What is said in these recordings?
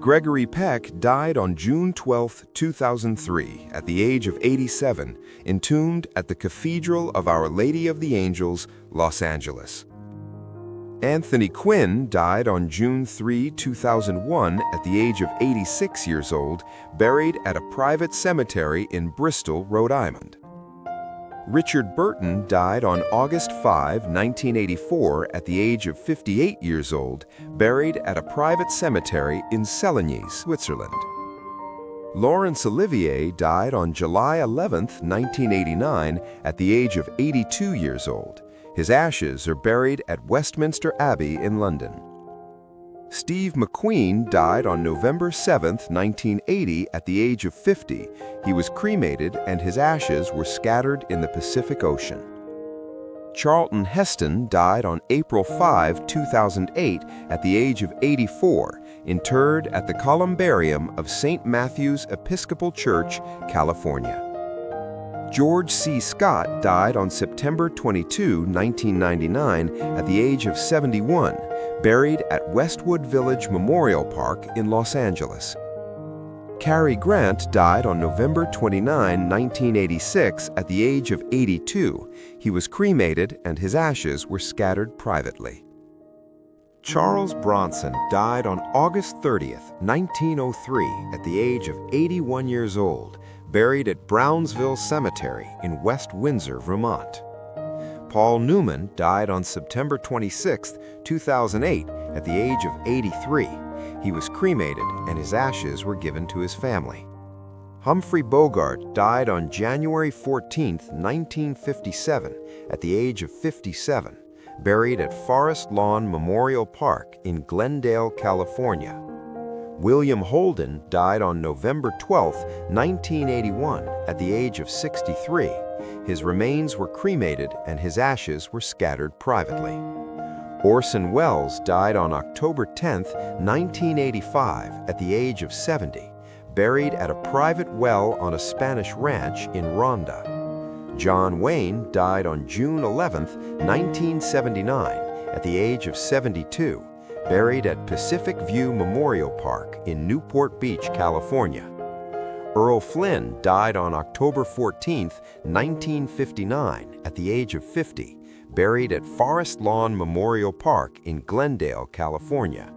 Gregory Peck died on June 12, 2003, at the age of 87, entombed at the Cathedral of Our Lady of the Angels, Los Angeles. Anthony Quinn died on June 3, 2001, at the age of 86 years old, buried at a private cemetery in Bristol, Rhode Island. Richard Burton died on August 5, 1984, at the age of 58 years old, buried at a private cemetery in Celigny, Switzerland. Laurence Olivier died on July 11, 1989, at the age of 82 years old. His ashes are buried at Westminster Abbey in London. Steve McQueen died on November 7, 1980, at the age of 50. He was cremated and his ashes were scattered in the Pacific Ocean. Charlton Heston died on April 5, 2008, at the age of 84, interred at the Columbarium of St. Matthew's Episcopal Church, California. George C. Scott died on September 22, 1999, at the age of 71, buried at Westwood Village Memorial Park in Los Angeles. Cary Grant died on November 29, 1986, at the age of 82. He was cremated and his ashes were scattered privately. Charles Bronson died on August 30, 1903, at the age of 81 years old, buried at Brownsville Cemetery in West Windsor, Vermont. Paul Newman died on September 26, 2008, at the age of 83. He was cremated and his ashes were given to his family. Humphrey Bogart died on January 14, 1957, at the age of 57, buried at Forest Lawn Memorial Park in Glendale, California. William Holden died on November 12, 1981, at the age of 63. His remains were cremated and his ashes were scattered privately. Orson Welles died on October 10, 1985, at the age of 70, buried at a private well on a Spanish ranch in Ronda. John Wayne died on June 11, 1979, at the age of 72, buried at Pacific View Memorial Park in Newport Beach, California. Earl Flynn died on October 14, 1959, at the age of 50, buried at Forest Lawn Memorial Park in Glendale, California.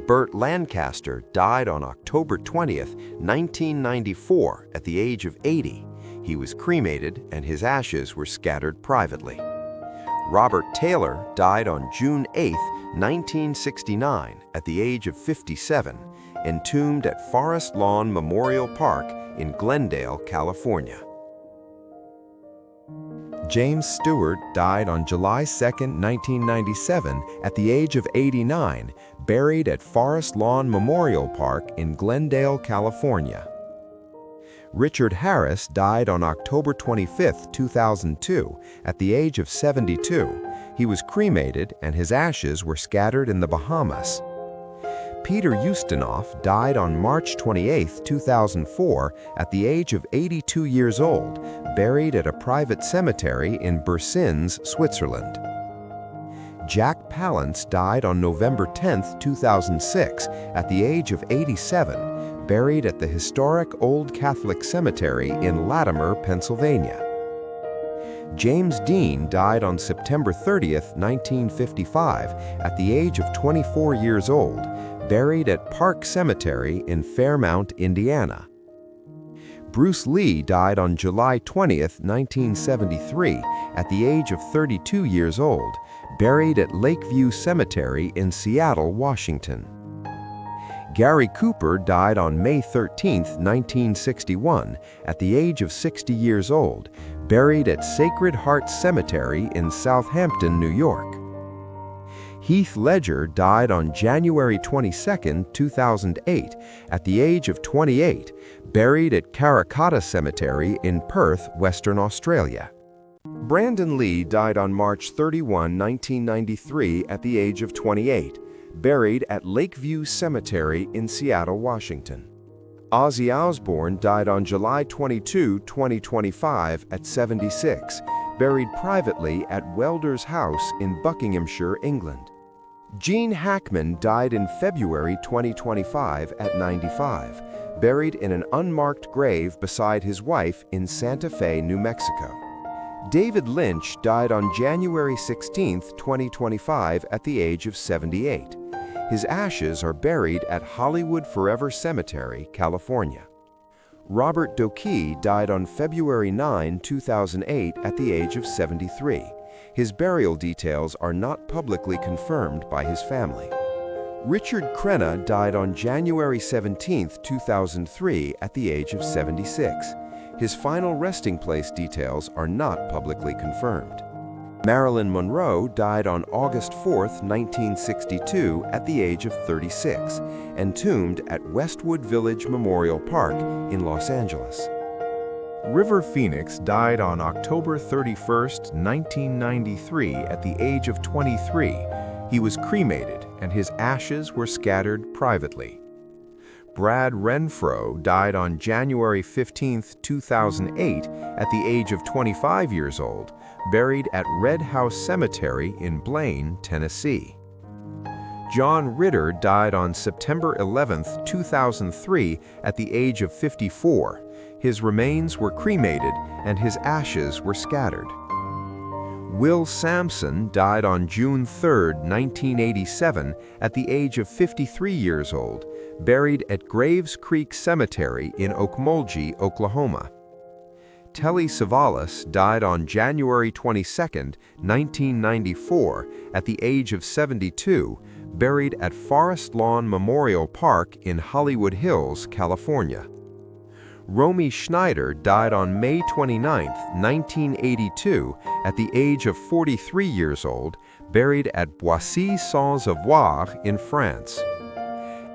Burt Lancaster died on October 20, 1994, at the age of 80. He was cremated and his ashes were scattered privately. Robert Taylor died on June 8, 1969, at the age of 57, entombed at Forest Lawn Memorial Park in Glendale, California. James Stewart died on July 2, 1997, at the age of 89, buried at Forest Lawn Memorial Park in Glendale, California. Richard Harris died on October 25, 2002, at the age of 72. He was cremated and his ashes were scattered in the Bahamas. Peter Ustinov died on March 28, 2004, at the age of 82 years old, buried at a private cemetery in Bersins, Switzerland. Jack Palance died on November 10, 2006, at the age of 87, buried at the historic Old Catholic Cemetery in Latimer, Pennsylvania. James Dean died on September 30, 1955, at the age of 24 years old, buried at Park Cemetery in Fairmount, Indiana. Bruce Lee died on July 20, 1973, at the age of 32 years old, buried at Lakeview Cemetery in Seattle, Washington. Gary Cooper died on May 13, 1961, at the age of 60 years old, buried at Sacred Heart Cemetery in Southampton, New York. Heath Ledger died on January 22, 2008, at the age of 28, buried at Karrakatta Cemetery in Perth, Western Australia. Brandon Lee died on March 31, 1993, at the age of 28, buried at Lakeview Cemetery in Seattle, Washington. Ozzy Osbourne died on July 22, 2025, at 76, buried privately at Welder's House in Buckinghamshire, England. Gene Hackman died in February 2025 at 95, buried in an unmarked grave beside his wife in Santa Fe, New Mexico. David Lynch died on January 16, 2025 at the age of 78. His ashes are buried at Hollywood Forever Cemetery, California. Robert Doakey died on February 9, 2008 at the age of 73. His burial details are not publicly confirmed by his family. Richard Crenna died on January 17, 2003 at the age of 76. His final resting place details are not publicly confirmed. Marilyn Monroe died on August 4, 1962 at the age of 36, entombed at Westwood Village Memorial Park in Los Angeles. River Phoenix died on October 31, 1993 at the age of 23. He was cremated and his ashes were scattered privately. Brad Renfro died on January 15, 2008 at the age of 25 years old, buried at Red House Cemetery in Blaine, Tennessee. John Ritter died on September 11, 2003 at the age of 54. His remains were cremated and his ashes were scattered. Will Sampson died on June 3, 1987 at the age of 53 years old, buried at Graves Creek Cemetery in Okmulgee, Oklahoma. Telly Savalas died on January 22, 1994 at the age of 72, buried at Forest Lawn Memorial Park in Hollywood Hills, California. Romy Schneider died on May 29, 1982 at the age of 43 years old, buried at Boissy-sans-Avoir in France.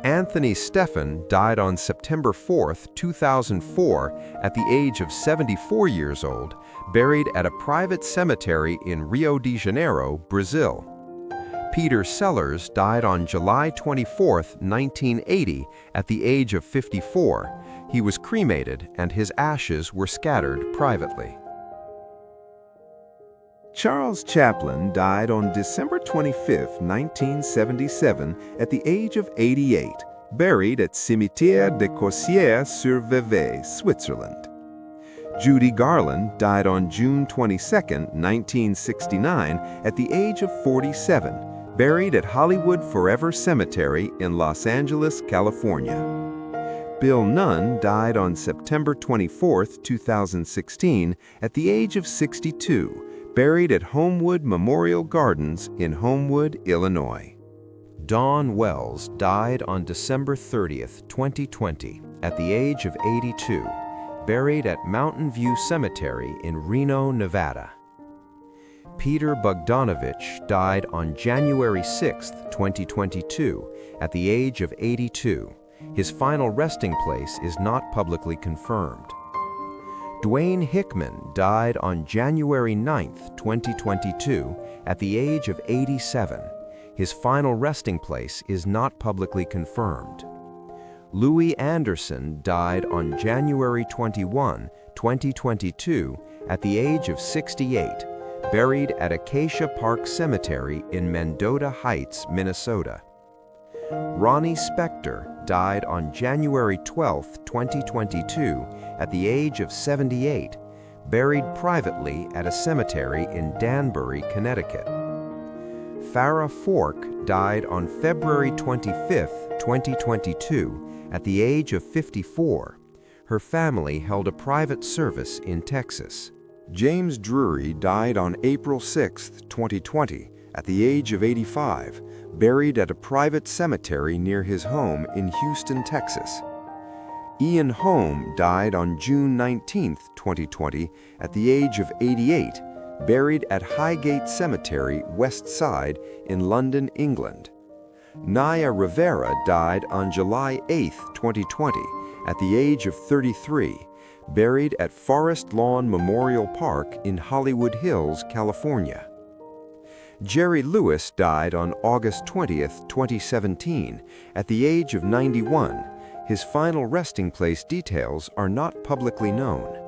Anthony Stephan died on September 4, 2004 at the age of 74 years old, buried at a private cemetery in Rio de Janeiro, Brazil. Peter Sellers died on July 24, 1980 at the age of 54. He was cremated and his ashes were scattered privately. Charles Chaplin died on December 25, 1977 at the age of 88, buried at Cimetière de Coursières-sur-Vevey, Switzerland. Judy Garland died on June 22, 1969 at the age of 47, buried at Hollywood Forever Cemetery in Los Angeles, California. Bill Nunn died on September 24, 2016 at the age of 62, buried at Homewood Memorial Gardens in Homewood, Illinois. Dawn Wells died on December 30, 2020 at the age of 82, buried at Mountain View Cemetery in Reno, Nevada. Peter Bogdanovich died on January 6, 2022 at the age of 82. His final resting place is not publicly confirmed. Dwayne Hickman died on January 9, 2022 at the age of 87. His final resting place is not publicly confirmed. Louis Anderson died on January 21, 2022 at the age of 68, buried at Acacia Park Cemetery in Mendota Heights, Minnesota. Ronnie Spector died on January 12, 2022 at the age of 78, buried privately at a cemetery in Danbury, Connecticut. Farrah Fork died on February 25, 2022 at the age of 54. Her family held a private service in Texas. James Drury died on April 6, 2020 at the age of 85, buried at a private cemetery near his home in Houston, Texas. Ian Holm died on June 19, 2020 at the age of 88, buried at Highgate Cemetery, West Side in London, England. Naya Rivera died on July 8, 2020 at the age of 33, buried at Forest Lawn Memorial Park in Hollywood Hills, California. Jerry Lewis died on August 20, 2017, at the age of 91. His final resting place details are not publicly known.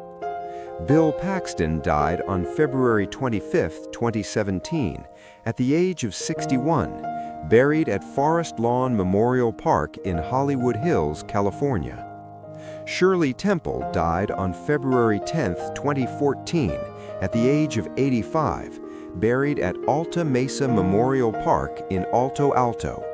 Bill Paxton died on February 25, 2017, at the age of 61, buried at Forest Lawn Memorial Park in Hollywood Hills, California. Shirley Temple died on February 10, 2014, at the age of 85, buried at Alta Mesa Memorial Park in Alto Alto.